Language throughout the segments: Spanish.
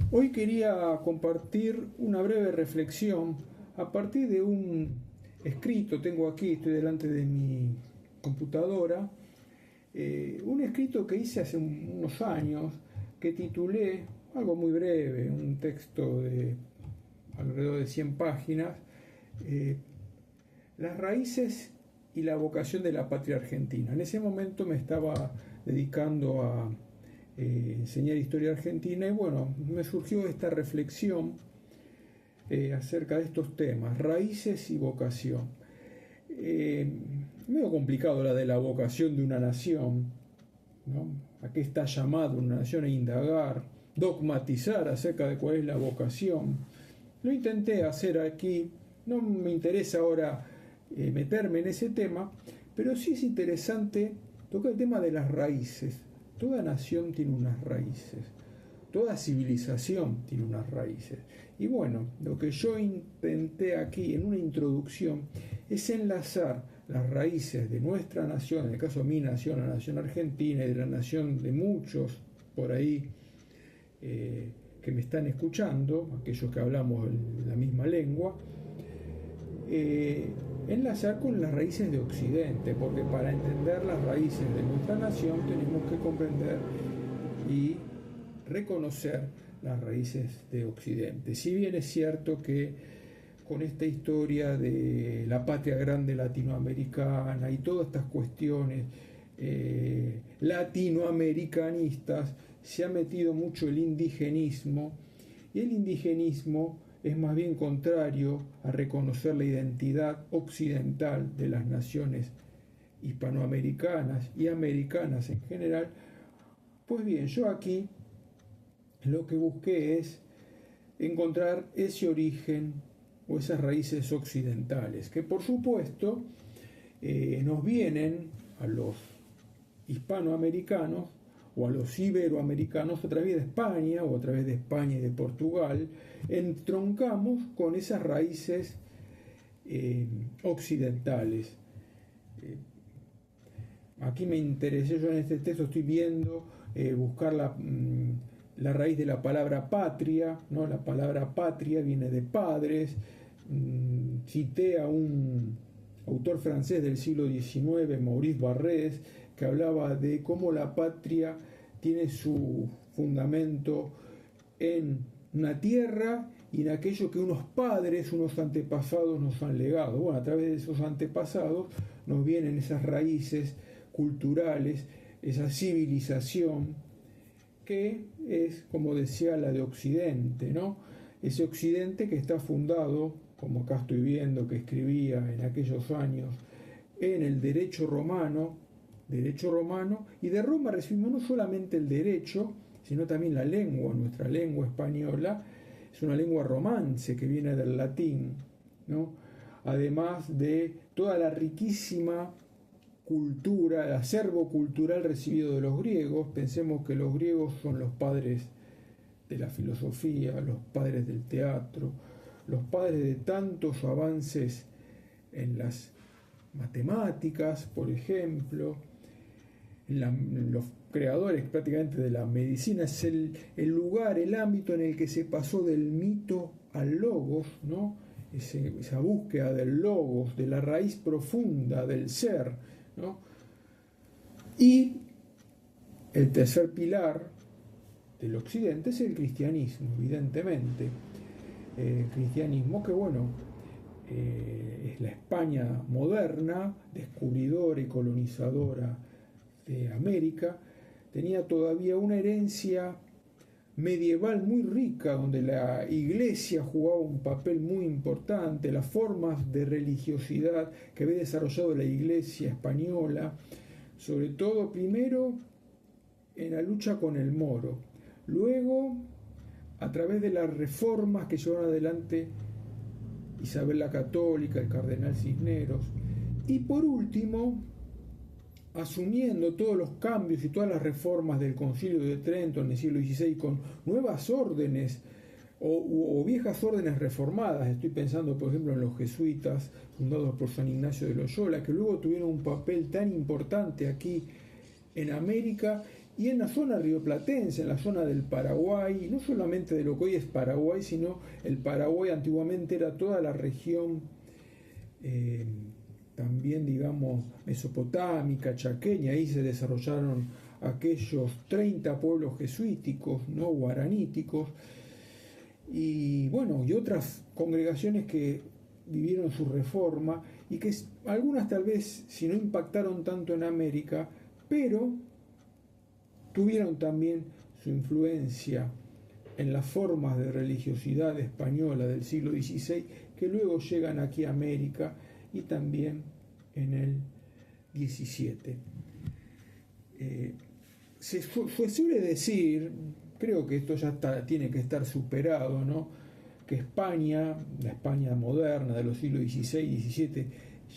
Hoy quería compartir una breve reflexión a partir de un escrito, tengo aquí, estoy delante de mi computadora, un escrito que hice hace unos años que titulé, algo muy breve, un texto de alrededor de 100 páginas, eh, Las raíces y la vocación de la patria argentina. En ese momento me estaba dedicando a enseñar historia argentina y bueno, me surgió esta reflexión acerca de estos temas, raíces y vocación. Eh, Medio complicado la de la vocación de una nación, ¿no? ¿A qué está llamada una nación a indagar, dogmatizar acerca de cuál es la vocación? Lo intenté hacer aquí, no me interesa ahora meterme en ese tema, pero sí es interesante tocar el tema de las raíces. Toda nación tiene unas raíces, toda civilización tiene unas raíces. Y bueno, lo que yo intenté aquí en una introducción es enlazar las raíces de nuestra nación, en el caso de mi nación, la nación argentina, y de la nación de muchos por ahí que me están escuchando, aquellos que hablamos la misma lengua, enlazar con las raíces de Occidente, porque para entender las raíces de nuestra nación tenemos que comprender y reconocer las raíces de Occidente. Si bien es cierto que con esta historia de la patria grande latinoamericana y todas estas cuestiones latinoamericanistas, se ha metido mucho el indigenismo, y el indigenismo es más bien contrario a reconocer la identidad occidental de las naciones hispanoamericanas y americanas en general. Pues bien, yo aquí lo que busqué es encontrar ese origen o esas raíces occidentales, que por supuesto nos vienen a los hispanoamericanos o a los iberoamericanos a través de España o a través de España y de Portugal, entroncamos con esas raíces occidentales. Aquí me interesé, yo en este texto estoy viendo buscar la raíz de la palabra patria, ¿no? La palabra patria viene de padres. Cité a un autor francés del siglo XIX, Maurice Barrès, que hablaba de cómo la patria tiene su fundamento en una tierra y en aquello que unos padres, unos antepasados nos han legado. Bueno, a través de esos antepasados nos vienen esas raíces culturales, esa civilización que es, como decía, la de Occidente, ¿no? Ese Occidente que está fundado, como acá estoy viendo que escribía en aquellos años, en el derecho romano, y de Roma recibimos no solamente el derecho, sino también la lengua. Nuestra lengua española es una lengua romance que viene del latín, ¿no? Además de toda la riquísima cultura, el acervo cultural recibido de los griegos. Pensemos que los griegos son los padres de la filosofía, los padres del teatro, los padres de tantos avances en las matemáticas, por ejemplo, los creadores prácticamente de la medicina. Es el lugar, el ámbito en el que se pasó del mito al logos, ¿no? Esa búsqueda del logos, de la raíz profunda del ser, ¿no? Y el tercer pilar del occidente es el cristianismo, evidentemente. Cristianismo que, bueno, es la España moderna, descubridora y colonizadora de América. Tenía todavía una herencia medieval muy rica, donde la iglesia jugaba un papel muy importante, las formas de religiosidad que había desarrollado la iglesia española, sobre todo primero en la lucha con el moro, luego a través de las reformas que llevaron adelante Isabel la Católica, el cardenal Cisneros, y por último asumiendo todos los cambios y todas las reformas del Concilio de Trento en el siglo XVI con nuevas órdenes o viejas órdenes reformadas. Estoy pensando, por ejemplo, en los jesuitas fundados por San Ignacio de Loyola, que luego tuvieron un papel tan importante aquí en América y en la zona rioplatense, en la zona del Paraguay, y no solamente de lo que hoy es Paraguay, sino el Paraguay antiguamente era toda la región, también digamos mesopotámica, chaqueña. Ahí se desarrollaron aquellos 30 pueblos jesuíticos, no guaraníticos, y bueno, y otras congregaciones que vivieron su reforma y que algunas tal vez si no impactaron tanto en América, pero tuvieron también su influencia en las formas de religiosidad española del siglo XVI que luego llegan aquí a América y también en el XVII. Se suele decir, creo que esto ya tiene que estar superado, ¿no?, que España, la España moderna de los siglos XVI y XVII,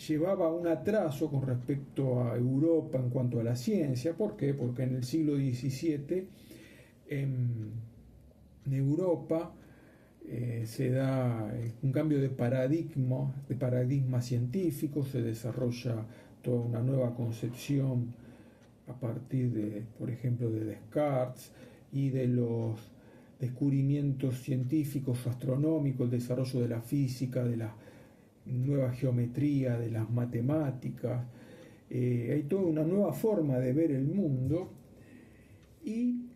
llevaba un atraso con respecto a Europa en cuanto a la ciencia. ¿Por qué? Porque en el siglo XVII en Europa se da un cambio de paradigma científico, se desarrolla toda una nueva concepción a partir de, por ejemplo, de Descartes y de los descubrimientos científicos, astronómicos, el desarrollo de la física, de la nueva geometría, de las matemáticas. Hay toda una nueva forma de ver el mundo y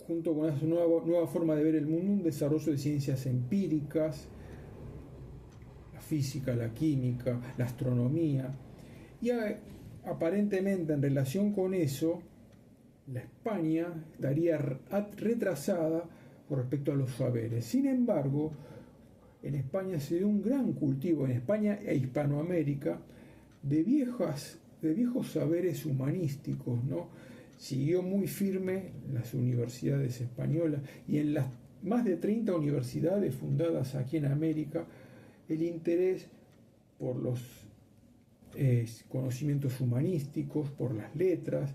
junto con esa nueva forma de ver el mundo, un desarrollo de ciencias empíricas, la física, la química, la astronomía. Y aparentemente en relación con eso, la España estaría retrasada con respecto a los saberes. Sin embargo, en España se dio un gran cultivo, en España e Hispanoamérica, de viejos saberes humanísticos, ¿no? Siguió muy firme las universidades españolas y en las más de 30 universidades fundadas aquí en América, el interés por los conocimientos humanísticos, por las letras,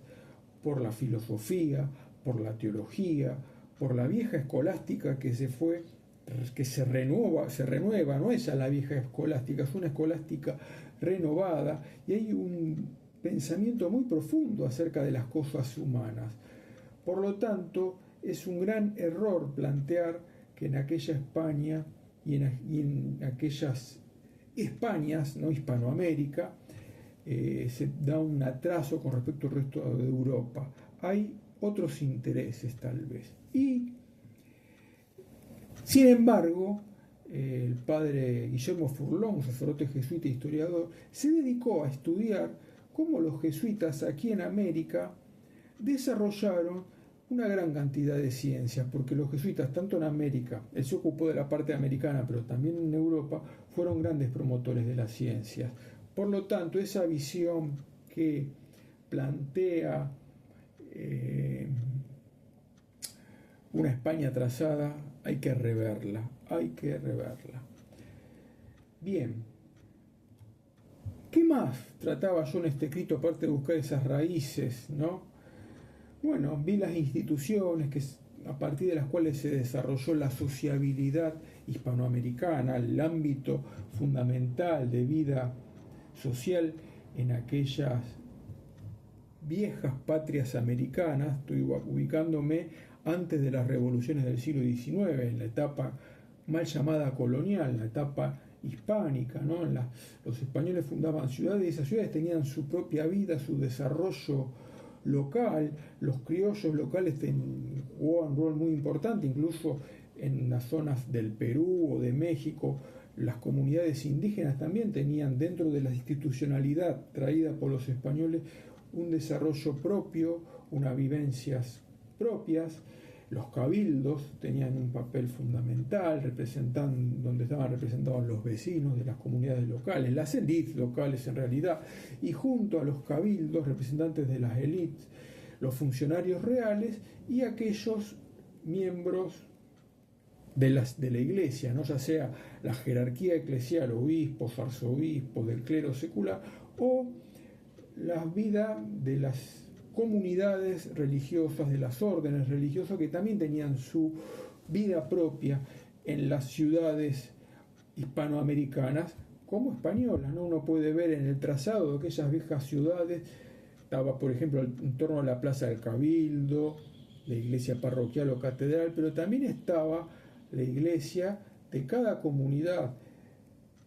por la filosofía, por la teología, por la vieja escolástica que se renueva, no es ya la vieja escolástica, es una escolástica renovada, y hay un pensamiento muy profundo acerca de las cosas humanas. Por lo tanto, es un gran error plantear que en aquella España y en aquellas Españas, ¿no?, Hispanoamérica, se da un atraso con respecto al resto de Europa. Hay otros intereses tal vez. Y, sin embargo, el padre Guillermo Furlón, sacerdote jesuita e historiador, se dedicó a estudiar cómo los jesuitas aquí en América desarrollaron una gran cantidad de ciencias, porque los jesuitas, tanto en América, él se ocupó de la parte americana, pero también en Europa, fueron grandes promotores de las ciencias. Por lo tanto, esa visión que plantea una España atrasada, hay que reverla. Bien, ¿qué más trataba yo en este escrito, aparte de buscar esas raíces, ¿no? Bueno, vi las instituciones a partir de las cuales se desarrolló la sociabilidad hispanoamericana, el ámbito fundamental de vida social en aquellas viejas patrias americanas. Estoy ubicándome antes de las revoluciones del siglo XIX, en la etapa mal llamada colonial, la etapa hispánica, ¿no? Los españoles fundaban ciudades y esas ciudades tenían su propia vida, su desarrollo local. Los criollos locales jugaban un rol muy importante, incluso en las zonas del Perú o de México. Las comunidades indígenas también tenían, dentro de la institucionalidad traída por los españoles, un desarrollo propio, unas vivencias propias. Los cabildos tenían un papel fundamental, donde estaban representados los vecinos de las comunidades locales, las élites locales en realidad, y junto a los cabildos, representantes de las élites, los funcionarios reales y aquellos miembros de la iglesia, ¿no?, ya sea la jerarquía eclesial, obispos, arzobispos, del clero secular, o la vida de las comunidades religiosas, de las órdenes religiosas, que también tenían su vida propia en las ciudades hispanoamericanas como españolas, ¿no? Uno puede ver en el trazado de aquellas viejas ciudades Estaba, por ejemplo, en torno a la Plaza del Cabildo, la iglesia parroquial o catedral, pero también estaba la iglesia de cada comunidad,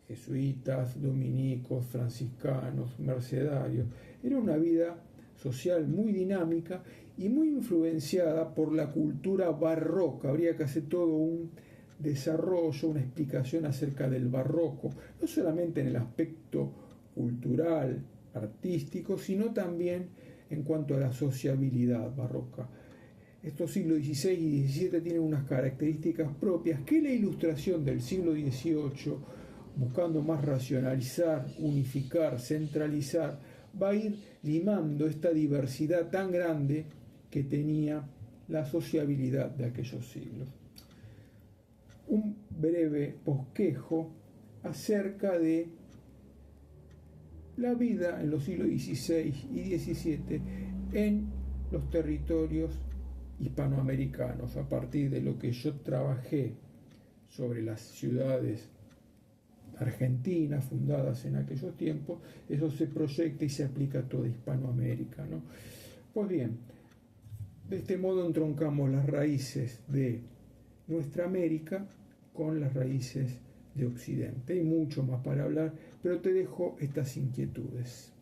jesuitas, dominicos, franciscanos, mercedarios. Era una vida social muy dinámica y muy influenciada por la cultura barroca. Habría que hacer todo un desarrollo, una explicación acerca del barroco, no solamente en el aspecto cultural, artístico, sino también en cuanto a la sociabilidad barroca. Estos siglos XVI y XVII tienen unas características propias que la ilustración del siglo XVIII, buscando más racionalizar, unificar, centralizar, va a ir limando esta diversidad tan grande que tenía la sociabilidad de aquellos siglos. Un breve bosquejo acerca de la vida en los siglos XVI y XVII en los territorios hispanoamericanos, a partir de lo que yo trabajé sobre las ciudades argentinas fundadas en aquellos tiempos. Eso se proyecta y se aplica a toda Hispanoamérica, ¿no? Pues bien, de este modo entroncamos las raíces de nuestra América con las raíces de Occidente. Hay mucho más para hablar, pero te dejo estas inquietudes.